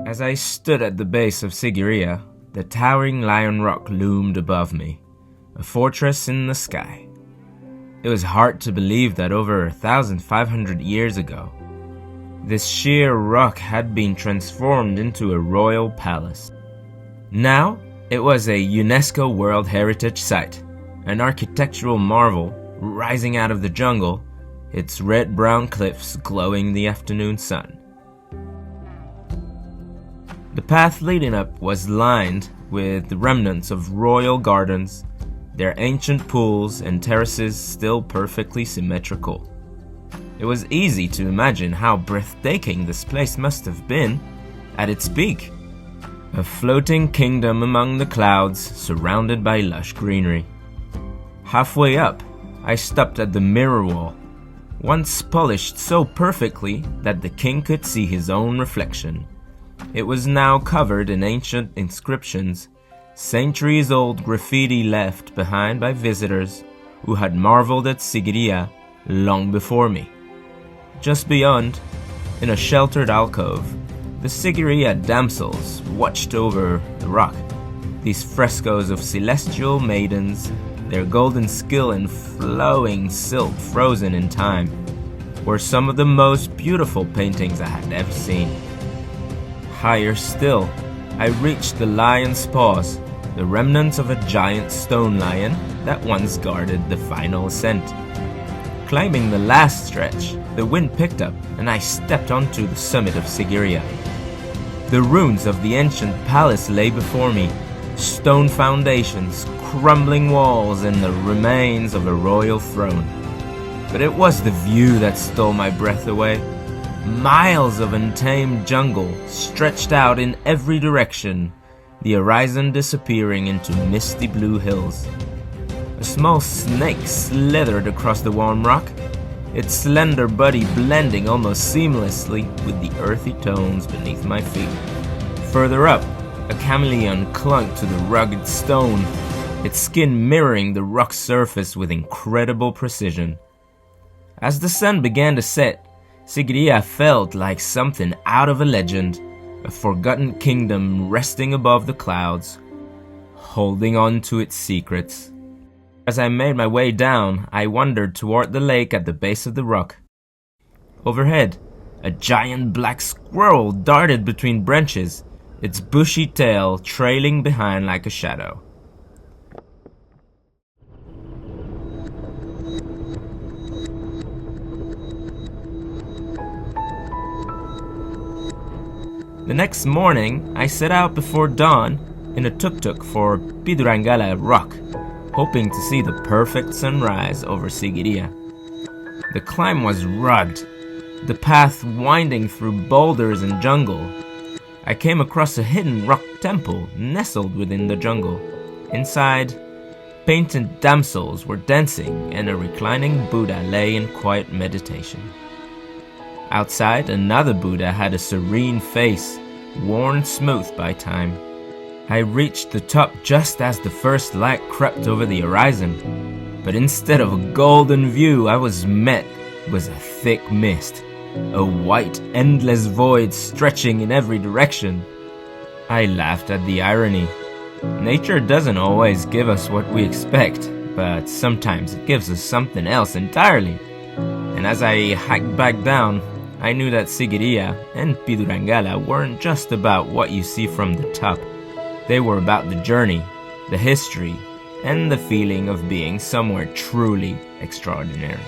As I stood at the base of Sigiriya, the towering lion rock loomed above me, a fortress in the sky. It was hard to believe that over 1,500 years ago, this sheer rock had been transformed into a royal palace. Now, it was a UNESCO World Heritage Site, an architectural marvel rising out of the jungle, its red-brown cliffs glowing in the afternoon sun. The path leading up was lined with the remnants of royal gardens, their ancient pools and terraces still perfectly symmetrical. It was easy to imagine how breathtaking this place must have been at its peak. A floating kingdom among the clouds, surrounded by lush greenery. Halfway up, I stopped at the mirror wall, once polished so perfectly that the king could see his own reflection. It was now covered in ancient inscriptions, centuries-old graffiti left behind by visitors who had marveled at Sigiriya long before me. Just beyond, in a sheltered alcove, the Sigiriya damsels watched over the rock. These frescoes of celestial maidens, their golden skill and flowing silk frozen in time, were some of the most beautiful paintings I had ever seen. Higher still, I reached the lion's paws, the remnants of a giant stone lion that once guarded the final ascent. Climbing the last stretch, the wind picked up and I stepped onto the summit of Sigiriya. The ruins of the ancient palace lay before me, stone foundations, crumbling walls, and the remains of a royal throne. But it was the view that stole my breath away. Miles of untamed jungle stretched out in every direction, the horizon disappearing into misty blue hills. A small snake slithered across the warm rock, its slender body blending almost seamlessly with the earthy tones beneath my feet. Further up, a chameleon clung to the rugged stone, its skin mirroring the rock's surface with incredible precision. As the sun began to set, Sigiriya felt like something out of a legend, a forgotten kingdom resting above the clouds, holding on to its secrets. As I made my way down, I wandered toward the lake at the base of the rock. Overhead, a giant black squirrel darted between branches, its bushy tail trailing behind like a shadow. The next morning, I set out before dawn in a tuk-tuk for Pidurangala Rock, hoping to see the perfect sunrise over Sigiriya. The climb was rugged, the path winding through boulders and jungle. I came across a hidden rock temple nestled within the jungle. Inside, painted damsels were dancing and a reclining Buddha lay in quiet meditation. Outside, another Buddha had a serene face, worn smooth by time. I reached the top just as the first light crept over the horizon, but instead of a golden view, I was met with a thick mist, a white, endless void stretching in every direction. I laughed at the irony. Nature doesn't always give us what we expect, but sometimes it gives us something else entirely. And as I hiked back down, I knew that Sigiriya and Pidurangala weren't just about what you see from the top. They were about the journey, the history, and the feeling of being somewhere truly extraordinary.